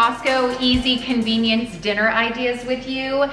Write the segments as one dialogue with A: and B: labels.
A: Costco easy convenience dinner ideas with you.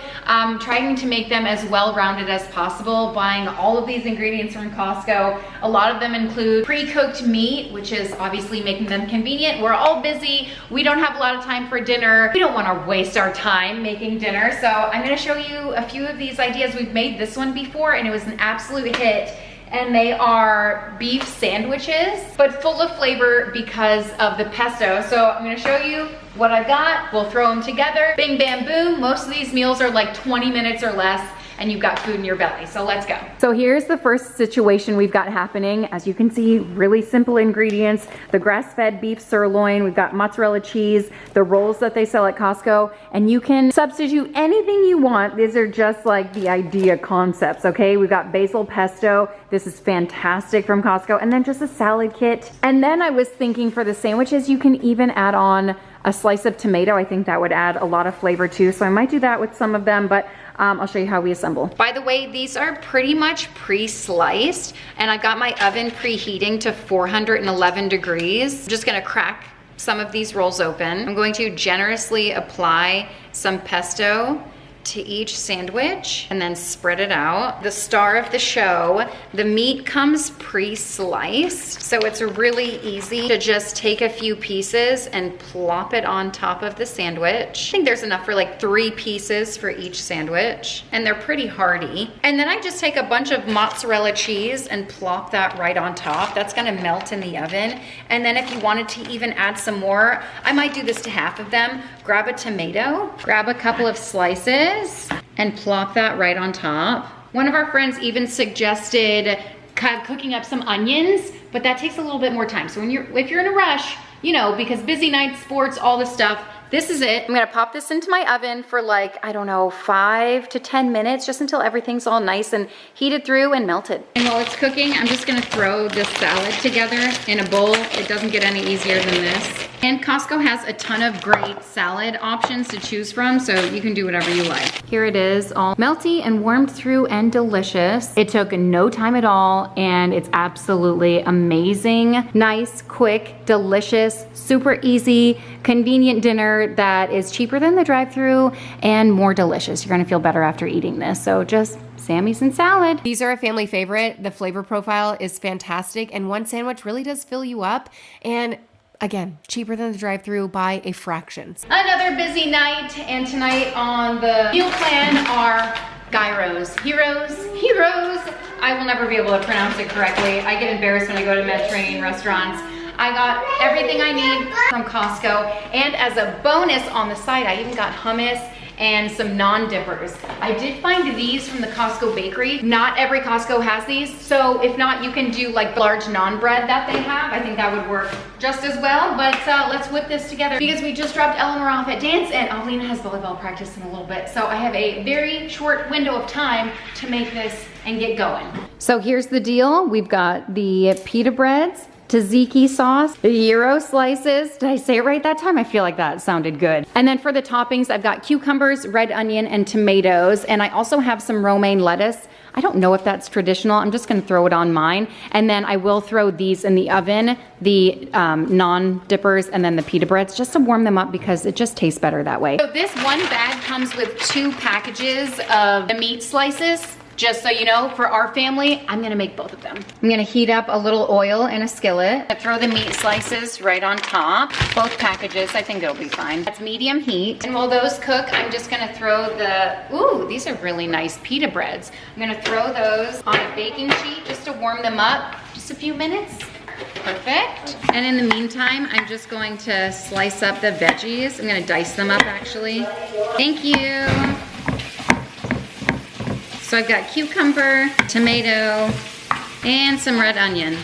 A: Trying to make them as well-rounded as possible, buying all of these ingredients from Costco. A lot of them include pre-cooked meat, which is obviously making them convenient. We're all busy. We don't have a lot of time for dinner. We don't want to waste our time making dinner. So I'm going to show you a few of these ideas. We've made this one before and it was an absolute hit. And they are beef sandwiches, but full of flavor because of the pesto. So I'm gonna show you what I got. We'll throw them together. Bing, bam, boom. Most of these meals are like 20 minutes or less, and you've got food in your belly. So let's go. So here's the first situation we've got happening. As you can see, really simple ingredients. The grass-fed beef sirloin, we've got mozzarella cheese, the rolls that they sell at Costco, and you can substitute anything you want. These are just like the idea concepts, okay? We've got basil pesto. This is fantastic from Costco. And then just a salad kit. And then I was thinking for the sandwiches, you can even add on a slice of tomato. I think that would add a lot of flavor too. So I might do that with some of them, but I'll show you how we assemble. By the way, these are pretty much pre-sliced and I've got my oven preheating to 411 degrees. I'm just gonna crack some of these rolls open. I'm going to generously apply some pesto to each sandwich and then spread it out. The star of the show, the meat comes pre-sliced, so it's really easy to just take a few pieces and plop it on top of the sandwich. I think there's enough for like 3 pieces for each sandwich, and they're pretty hearty. And then I just take a bunch of mozzarella cheese and plop that right on top. That's gonna melt in the oven. And then if you wanted to even add some more, I might do this to half of them. Grab a tomato, grab a couple of slices, and plop that right on top. One of our friends even suggested cooking up some onions, but that takes a little bit more time. So if you're in a rush, you know, because busy nights, sports, all this stuff, this is it. I'm gonna pop this into my oven for like, I don't know, 5 to 10 minutes, just until everything's all nice and heated through and melted. And while it's cooking, I'm just gonna throw this salad together in a bowl. It doesn't get any easier than this. And Costco has a ton of great salad options to choose from, so you can do whatever you like. Here it is, all melty and warmed through and delicious. It took no time at all, and it's absolutely amazing. Nice, quick, delicious, super easy, convenient dinner that is cheaper than the drive-thru and more delicious. You're gonna feel better after eating this, so just Sammies and salad.
B: These are a family favorite. The flavor profile is fantastic, and one sandwich really does fill you up, and again, cheaper than the drive-thru by a fraction.
A: Another busy night, and tonight on the meal plan are gyros. Heroes. I will never be able to pronounce it correctly. I get embarrassed when I go to Mediterranean restaurants. I got everything I need from Costco, and as a bonus on the side, I even got hummus and some non-dippers. I did find these from the Costco bakery. Not every Costco has these, so if not, you can do like the large naan bread that they have. I think that would work just as well, but let's whip this together because we just dropped Eleanor off at dance and Alina has volleyball practice in a little bit, so I have a very short window of time to make this and get going. So here's the deal. We've got the pita breads, tzatziki sauce, gyro slices. Did I say it right that time? I feel like that sounded good. And then for the toppings, I've got cucumbers, red onion, and tomatoes. And I also have some romaine lettuce. I don't know if that's traditional. I'm just gonna throw it on mine. And then I will throw these in the oven, the non-dippers and then the pita breads, just to warm them up because it just tastes better that way. So this one bag comes with 2 packages of the meat slices. Just so you know, for our family, I'm gonna make both of them. I'm gonna heat up a little oil in a skillet. I throw the meat slices right on top. Both packages, I think it'll be fine. That's medium heat. And while those cook, I'm just gonna throw ooh, these are really nice pita breads. I'm gonna throw those on a baking sheet just to warm them up. Just a few minutes. Perfect. And in the meantime, I'm just going to slice up the veggies. I'm gonna dice them up actually. Thank you. So I've got cucumber, tomato, and some red onion.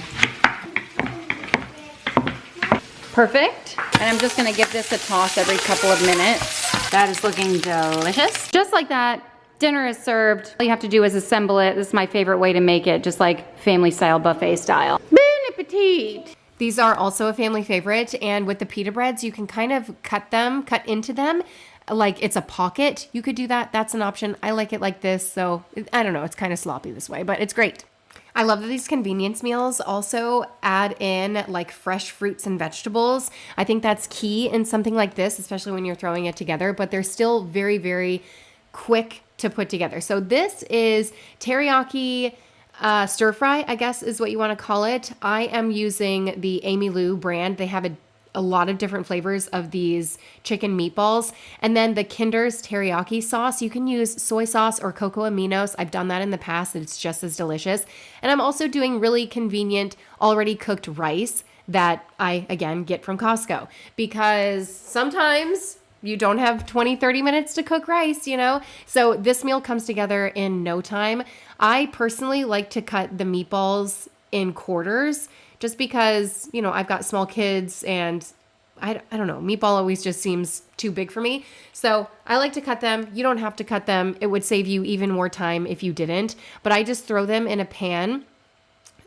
A: Perfect. And I'm just gonna give this a toss every couple of minutes. That is looking delicious. Just like that, dinner is served. All you have to do is assemble it. This is my favorite way to make it, just like family style, buffet style. Bon appetit.
B: These are also a family favorite, and with the pita breads, you can kind of cut into them like it's a pocket. You could do that. That's an option. I like it like this, so I don't know. It's kind of sloppy this way, but it's great. I love that these convenience meals also add in like fresh fruits and vegetables. I think that's key in something like this, especially when you're throwing it together, but they're still very, very quick to put together. So this is teriyaki stir fry, I guess is what you want to call it. I am using the Amy Lou brand. They have a lot of different flavors of these chicken meatballs. And then the Kinder's teriyaki sauce, you can use soy sauce or cocoa aminos. I've done that in the past. It's just as delicious. And I'm also doing really convenient, already cooked rice that I, again, get from Costco because sometimes you don't have 20, 30 minutes to cook rice, you know? So this meal comes together in no time. I personally like to cut the meatballs in quarters just because, you know, I've got small kids and I don't know, meatball always just seems too big for me. So I like to cut them. You don't have to cut them. It would save you even more time if you didn't. But I just throw them in a pan,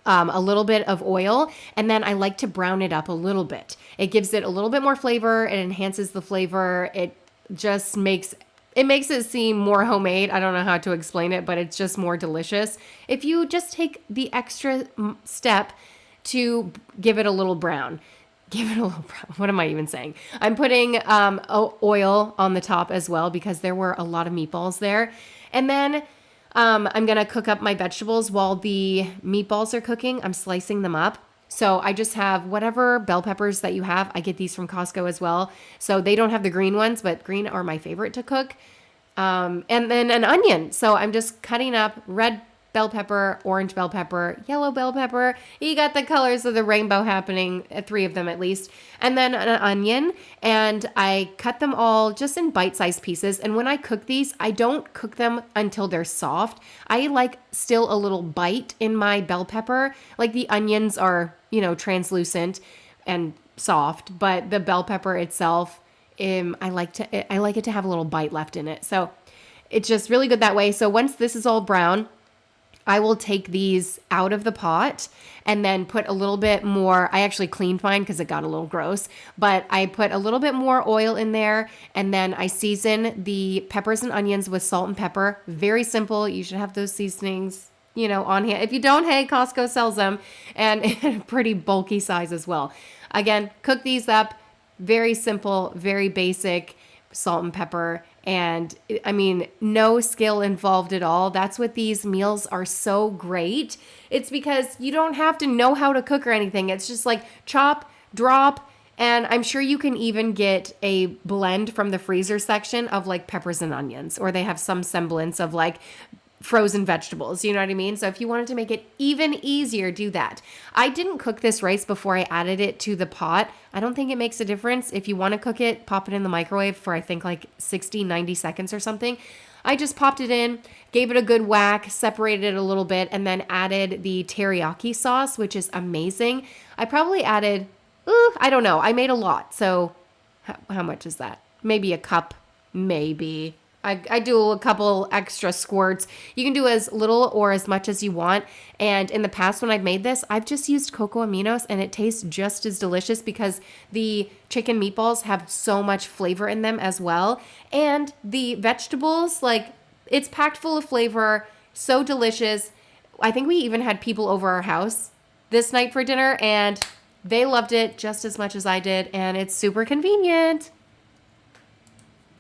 B: a little bit of oil, and then I like to brown it up a little bit. It gives it a little bit more flavor. It enhances the flavor. It just makes it seem more homemade. I don't know how to explain it, but it's just more delicious. If you just take the extra step to give it a little brown. Give it a little brown. What am I even saying? I'm putting oil on the top as well because there were a lot of meatballs there. And then I'm going to cook up my vegetables while the meatballs are cooking. I'm slicing them up. So I just have whatever bell peppers that you have. I get these from Costco as well. So they don't have the green ones, but green are my favorite to cook. And then an onion. So I'm just cutting up red bell pepper, orange bell pepper, yellow bell pepper. You got the colors of the rainbow happening, 3 of them at least. And then an onion, and I cut them all just in bite-sized pieces. And when I cook these, I don't cook them until they're soft. I like still a little bite in my bell pepper. Like the onions are, you know, translucent and soft, but the bell pepper itself, I like it to have a little bite left in it. So it's just really good that way. So once this is all brown, I will take these out of the pot and then put a little bit more. I actually cleaned mine because it got a little gross, but I put a little bit more oil in there and then I season the peppers and onions with salt and pepper. Very simple. You should have those seasonings, you know, on hand. If you don't, hey, Costco sells them and in a pretty bulky size as well. Again, cook these up. Very simple, very basic, salt and pepper. And I mean, no skill involved at all. That's what these meals are so great. It's because you don't have to know how to cook or anything. It's just like chop, drop, and I'm sure you can even get a blend from the freezer section of like peppers and onions, or they have some semblance of like frozen vegetables, you know what I mean? So if you wanted to make it even easier, do that. I didn't cook this rice before I added it to the pot. I don't think it makes a difference. If you want to cook it, pop it in the microwave for I think like 60, 90 seconds or something. I just popped it in, gave it a good whack, separated it a little bit, and then added the teriyaki sauce, which is amazing. I probably added, I don't know. I made a lot. So how much is that? Maybe a cup, maybe. I do a couple extra squirts. You can do as little or as much as you want. And in the past when I've made this, I've just used cocoa aminos and it tastes just as delicious because the chicken meatballs have so much flavor in them as well. And the vegetables, like it's packed full of flavor, so delicious. I think we even had people over our house this night for dinner and they loved it just as much as I did. And it's super convenient.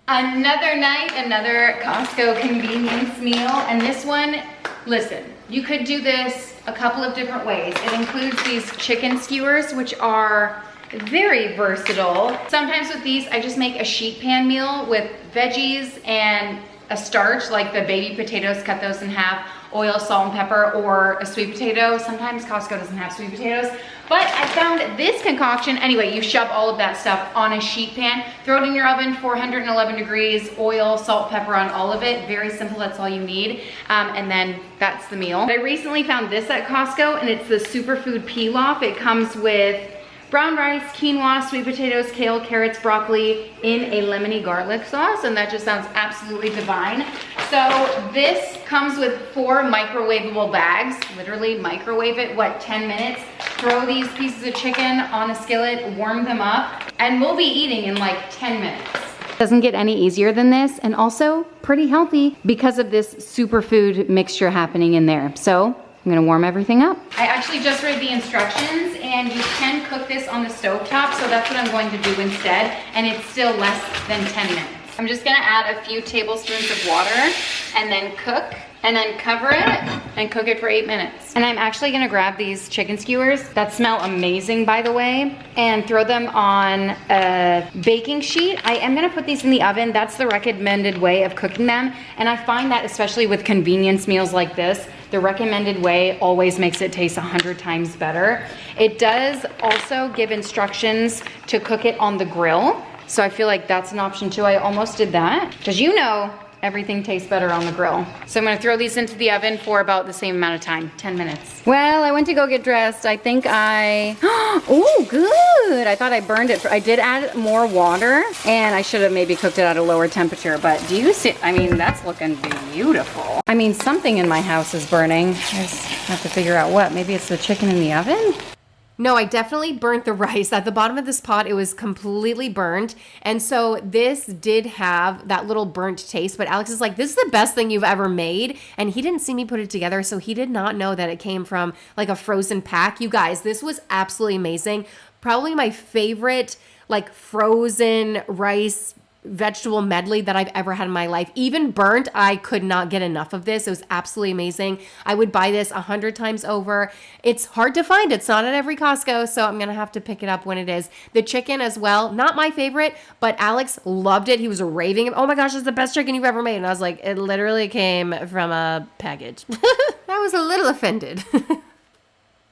A: Another night, another Costco convenience meal, and this one, listen, you could do this a couple of different ways. It includes these chicken skewers, which are very versatile. Sometimes with these, I just make a sheet pan meal with veggies and a starch, like the baby potatoes, cut those in half, oil, salt, and pepper, or a sweet potato. Sometimes Costco doesn't have sweet potatoes, but I found this concoction. Anyway, you shove all of that stuff on a sheet pan, throw it in your oven, 411 degrees, oil, salt, pepper on all of it. Very simple, that's all you need. And then that's the meal. I recently found this at Costco, and it's the Superfood pilaf. It comes with brown rice, quinoa, sweet potatoes, kale, carrots, broccoli in a lemony garlic sauce, and that just sounds absolutely divine. So this comes with 4 microwavable bags. Literally microwave it, 10 minutes? Throw these pieces of chicken on a skillet, warm them up, and we'll be eating in like 10 minutes. Doesn't get any easier than this, and also pretty healthy because of this superfood mixture happening in there. So
C: I'm gonna warm everything up.
A: I actually just read the instructions and you can cook this on the stovetop, so that's what I'm going to do instead, and it's still less than 10 minutes. I'm just gonna add a few tablespoons of water and then cook, and then cover it and cook it for 8 minutes. And I'm actually gonna grab these chicken skewers that smell amazing, by the way, and throw them on a baking sheet. I am gonna put these in the oven. That's the recommended way of cooking them. And I find that especially with convenience meals like this, the recommended way always makes it taste 100 times better. It does also give instructions to cook it on the grill. So I feel like that's an option too. I almost did that, because you know, everything tastes better on the grill. So I'm gonna throw these into the oven for about the same amount of time, 10 minutes. Well, I went to go get dressed. I think oh, good. I thought I burned it. I did add more water, and I should have maybe cooked it at a lower temperature, but do you see, I mean, that's looking beautiful. I mean, something in my house is burning. I just have to figure out what. Maybe it's the chicken in the oven?
B: No, I definitely burnt the rice. At the bottom of this pot, it was completely burnt. And so this did have that little burnt taste, but Alex is like, this is the best thing you've ever made. And he didn't see me put it together, so he did not know that it came from like a frozen pack. You guys, this was absolutely amazing. Probably my favorite like frozen rice vegetable medley that I've ever had in my life. Even burnt, I could not get enough of this. It was absolutely amazing. I would buy this 100 times over. It's hard to find. It's not at every Costco, so I'm gonna have to pick it up when it is. The chicken as well, not my favorite, but Alex loved it. He was raving, oh my gosh, it's the best chicken you've ever made. And I was like, it literally came from a package. I was a little offended.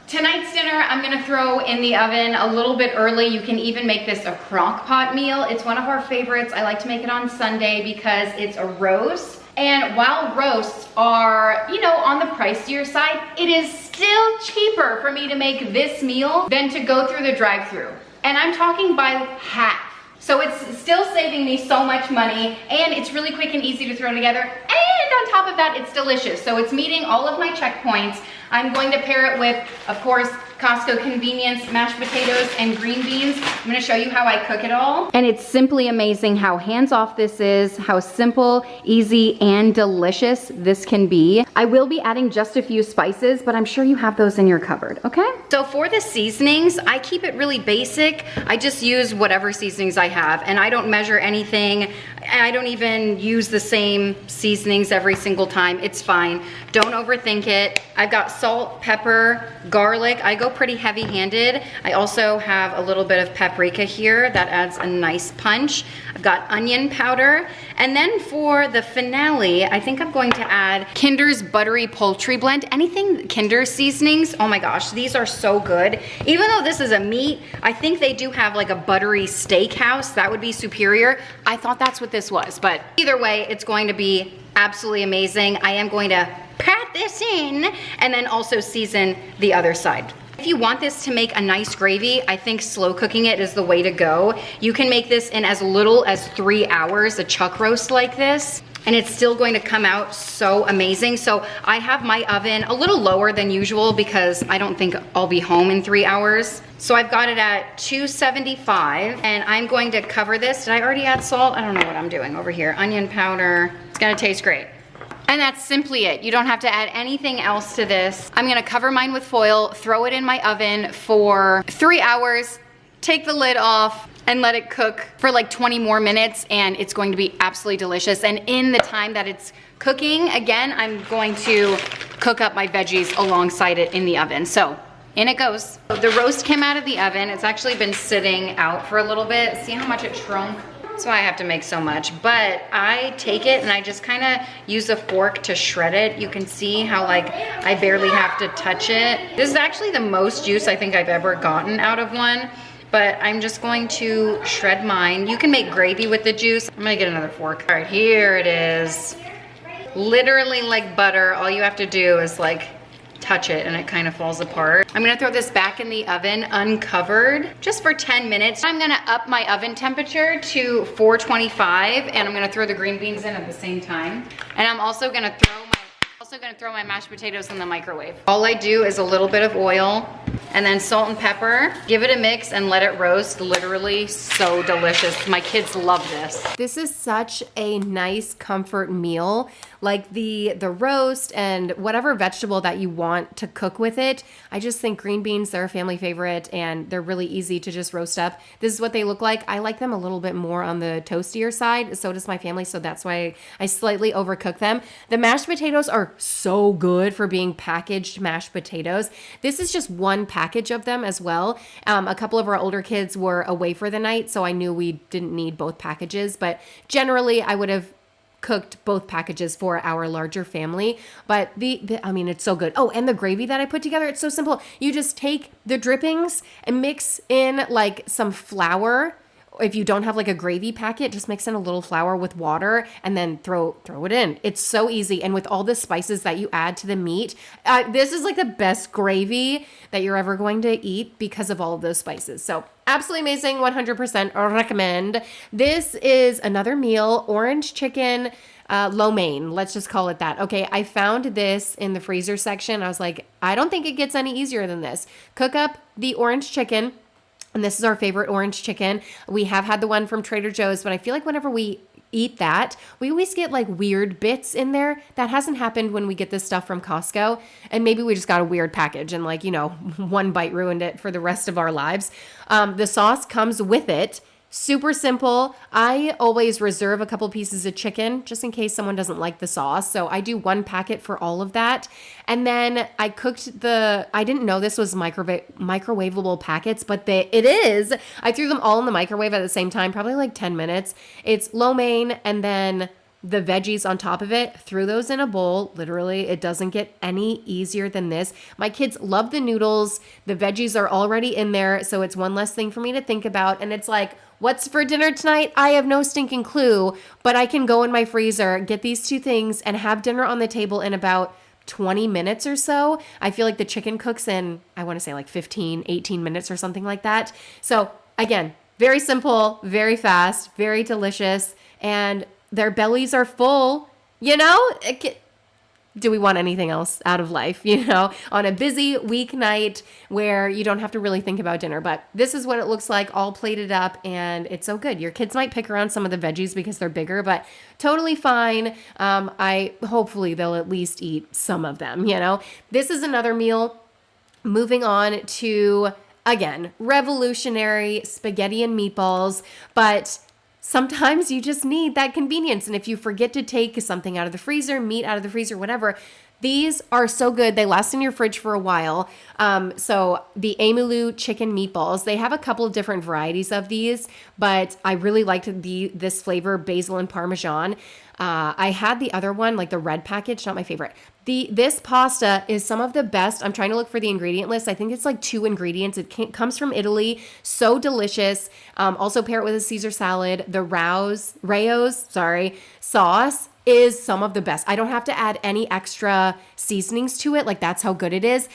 A: Tonight's dinner, I'm gonna throw in the oven a little bit early. You can even make this a crock pot meal. It's one of our favorites. I like to make it on Sunday because it's a roast. And while roasts are, you know, on the pricier side, it is still cheaper for me to make this meal than to go through the drive-thru. And I'm talking by half. So it's still saving me so much money, and it's really quick and easy to throw together. And on top of that, it's delicious. So it's meeting all of my checkpoints. I'm going to pair it with, of course, Costco convenience, mashed potatoes, and green beans. I'm gonna show you how I cook it all.
C: And it's simply amazing how hands-off this is, how simple, easy, and delicious this can be. I will be adding just a few spices, but I'm sure you have those in your cupboard, okay?
A: So for the seasonings, I keep it really basic. I just use whatever seasonings I have, and I don't measure anything. I don't even use the same seasonings every single time. It's fine. Don't overthink it. I've got salt, pepper, garlic. I go pretty heavy-handed. I also have a little bit of paprika here that adds a nice punch. I've got onion powder. And then for the finale, I think I'm going to add Kinder's Buttery Poultry Blend. Anything Kinder seasonings, oh my gosh, these are so good. Even though this is a meat, I think they do have like a buttery steakhouse. That would be superior. I thought that's what this was, but either way, it's going to be absolutely amazing. I am going to pat this in and then also season the other side. If you want this to make a nice gravy, I think slow cooking it is the way to go. You can make this in as little as 3 hours, a chuck roast like this, and it's still going to come out so amazing. So I have my oven a little lower than usual because I don't think I'll be home in 3 hours. So I've got it at 275, and I'm going to cover this. Did I already add salt? I don't know what I'm doing over here. Onion powder. It's gonna taste great. And that's simply it. You don't have to add anything else to this. I'm gonna cover mine with foil, throw it in my oven for 3 hours, take the lid off, and let it cook for like 20 more minutes, and it's going to be absolutely delicious. And in the time that it's cooking, again, I'm going to cook up my veggies alongside it in the oven. So in it goes. The roast came out of the oven. It's actually been sitting out for a little bit. See how much it shrunk? That's why I have to make so much. But I take it and I just kind of use a fork to shred it. You can see how like I barely have to touch it. This is actually the most juice I think I've ever gotten out of one. But I'm just going to shred mine. You can make gravy with the juice. I'm gonna get another fork. All right, here it is. Literally like butter. All you have to do is like touch it and it kind of falls apart. I'm gonna throw this back in the oven uncovered just for 10 minutes. I'm gonna up my oven temperature to 425, and I'm gonna throw the green beans in at the same time. And I'm also gonna throw my mashed potatoes in the microwave. All I do is a little bit of oil,
C: and then salt and pepper. Give it a mix and let it roast. Literally so delicious. My kids love this.
B: This is such a nice comfort meal. Like the roast and whatever vegetable that you want to cook with it. I just think green beans, they're a family favorite and they're really easy to just roast up. This is what they look like. I like them a little bit more on the toastier side. So does my family. So that's why I slightly overcook them. The mashed potatoes are so good for being packaged mashed potatoes. This is just one package of them as well. A couple of our older kids were away for the night, so I knew we didn't need both packages. But generally, I would have cooked both packages for our larger family. But I mean, it's so good. Oh, and the gravy that I put together, it's so simple. You just take the drippings and mix in like some flour. If you don't have like a gravy packet, just mix in a little flour with water and then throw it in. It's so easy. And with all the spices that you add to the meat, this is like the best gravy that you're ever going to eat because of all of those spices. So absolutely amazing. 100% recommend. This is another meal, orange chicken, lo mein. Let's just call it that. Okay. I found this in the freezer section. I was like, I don't think it gets any easier than this. Cook up the orange chicken. And this is our favorite orange chicken. We have had the one from Trader Joe's, but I feel like whenever we eat that, we always get like weird bits in there. That hasn't happened when we get this stuff from Costco. And maybe we just got a weird package and like, one bite ruined it for the rest of our lives. The sauce comes with it. Super simple. I always reserve a couple pieces of chicken just in case someone doesn't like the sauce. So I do one packet for all of that. And then I cooked I didn't know this was microwavable packets, but it is. I threw them all in the microwave at the same time, probably like 10 minutes. It's lo mein and then the veggies on top of it, threw those in a bowl. Literally, it doesn't get any easier than this. My kids love the noodles. The veggies are already in there, so it's one less thing for me to think about. And it's like, what's for dinner tonight? I have no stinking clue, but I can go in my freezer, get these two things, and have dinner on the table in about 20 minutes or so. I feel like the chicken cooks in, I want to say like 15, 18 minutes or something like that. So again, very simple, very fast, very delicious, and their bellies are full, Do we want anything else out of life, on a busy weeknight where you don't have to really think about dinner? But this is what it looks like all plated up, and it's so good. Your kids might pick around some of the veggies because they're bigger, but totally fine. Hopefully they'll at least eat some of them, This is another meal. Moving on to, again, revolutionary spaghetti and meatballs, but sometimes you just need that convenience. And if you forget to take something out of the freezer, meat out of the freezer, whatever, these are so good. They last in your fridge for a while. So the Emulu chicken meatballs, they have a couple of different varieties of these, but I really liked this flavor, basil and Parmesan. I had the other one, like the red package, not my favorite. This pasta is some of the best. I'm trying to look for the ingredient list. I think it's like 2 ingredients. It comes from Italy. So delicious. Also pair it with a Caesar salad. The Rayo's sauce is some of the best. I don't have to add any extra seasonings to it. Like that's how good it is.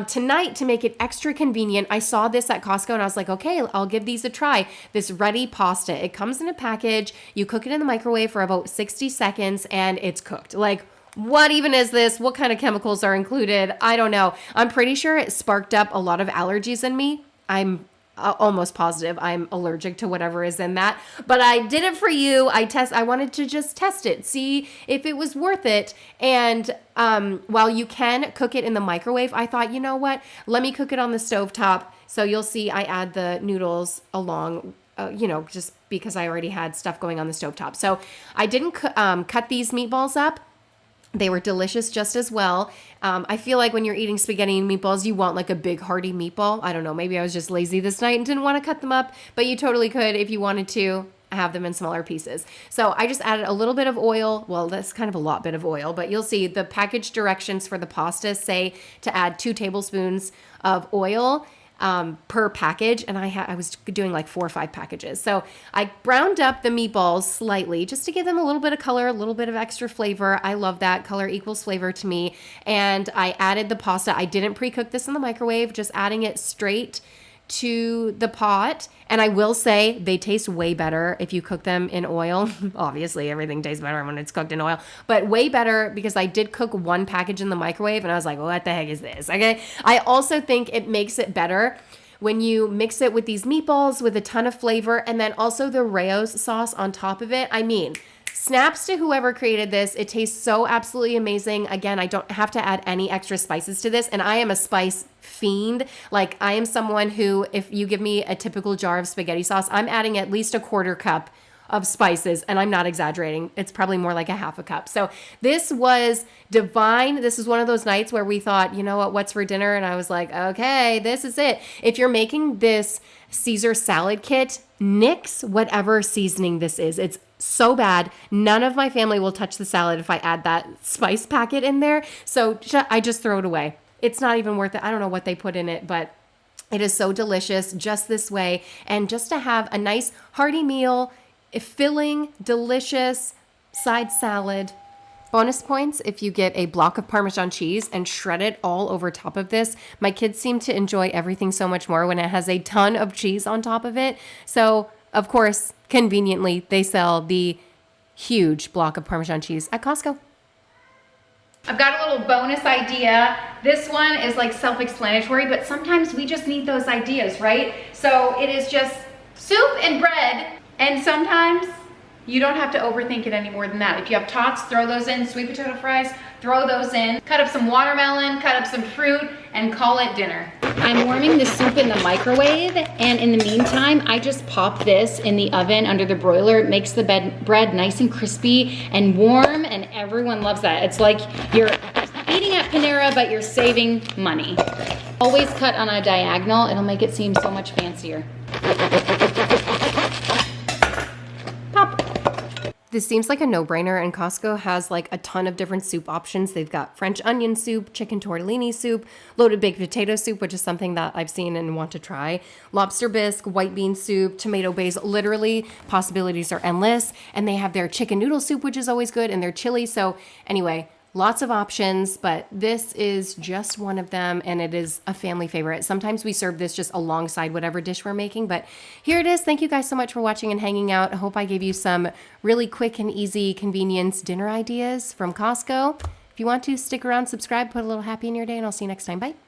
B: Tonight, to make it extra convenient, I saw this at Costco and I was like, okay, I'll give these a try. This ready pasta. It comes in a package. You cook it in the microwave for about 60 seconds and it's cooked. Like, what even is this? What kind of chemicals are included? I don't know. I'm pretty sure it sparked up a lot of allergies in me. I'm almost positive I'm allergic to whatever is in that, but I did it for you. I wanted to just test it, see if it was worth it. And while you can cook it in the microwave, I thought, you know what? Let me cook it on the stovetop. So you'll see I add the noodles along, just because I already had stuff going on the stovetop. So I didn't cut these meatballs up. They were delicious just as well. I feel like when you're eating spaghetti and meatballs, you want like a big hearty meatball. I don't know. Maybe I was just lazy this night and didn't want to cut them up, but you totally could if you wanted to have them in smaller pieces. So I just added a little bit of oil. Well, that's kind of a bit of oil, but you'll see the package directions for the pasta say to add 2 tablespoons of oil per package, and I was doing like 4 or 5 packages. So I browned up the meatballs slightly just to give them a little bit of color, a little bit of extra flavor. I love that. Color equals flavor to me. And I added the pasta. I didn't pre-cook this in the microwave, just adding it straight to the pot. And I will say they taste way better if you cook them in oil. Obviously, everything tastes better when it's cooked in oil, but way better because I did cook one package in the microwave and I was like, what the heck is this? Okay. I also think it makes it better when you mix it with these meatballs with a ton of flavor and then also the Rao's sauce on top of it. I mean, snaps to whoever created this. It tastes so absolutely amazing. Again, I don't have to add any extra spices to this, and I am a spice fiend. Like, I am someone who, if you give me a typical jar of spaghetti sauce, I'm adding at least a quarter cup of spices, and I'm not exaggerating. It's probably more like a half a cup. So this was divine. This is one of those nights where we thought, you know what, what's for dinner? And I was like, okay, this is it. If you're making this Caesar salad kit, nix whatever seasoning this is. It's so bad. None of my family will touch the salad if I add that spice packet in there. So I just throw it away. It's not even worth it. I don't know what they put in it, but it is so delicious just this way. And just to have a nice hearty meal, filling, delicious side salad. Bonus points if you get a block of Parmesan cheese and shred it all over top of this. My kids seem to enjoy everything so much more when it has a ton of cheese on top of it. So, of course, conveniently, they sell the huge block of Parmesan cheese at Costco.
A: I've got a little bonus idea. This one is like self-explanatory, but sometimes we just need those ideas, right? So it is just soup and bread. And sometimes you don't have to overthink it any more than that. If you have tots, throw those in. Sweet potato fries, throw those in. Cut up some watermelon, cut up some fruit, and call it dinner. I'm warming the soup in the microwave, and in the meantime, I just pop this in the oven under the broiler. It makes the bread nice and crispy and warm, and everyone loves that. It's like you're eating at Panera, but you're saving money. Always cut on a diagonal. It'll make it seem so much fancier.
B: This seems like a no-brainer, and Costco has like a ton of different soup options. They've got French onion soup, chicken tortellini soup, loaded baked potato soup, which is something that I've seen and want to try, lobster bisque, white bean soup, tomato basil. Literally, possibilities are endless. And they have their chicken noodle soup, which is always good, and their chili. So anyway, lots of options, but this is just one of them, and it is a family favorite. Sometimes we serve this just alongside whatever dish we're making, but here it is. Thank you guys so much for watching and hanging out. I hope I gave you some really quick and easy convenience dinner ideas from Costco. If you want to, stick around, subscribe, put a little happy in your day, and I'll see you next time. Bye.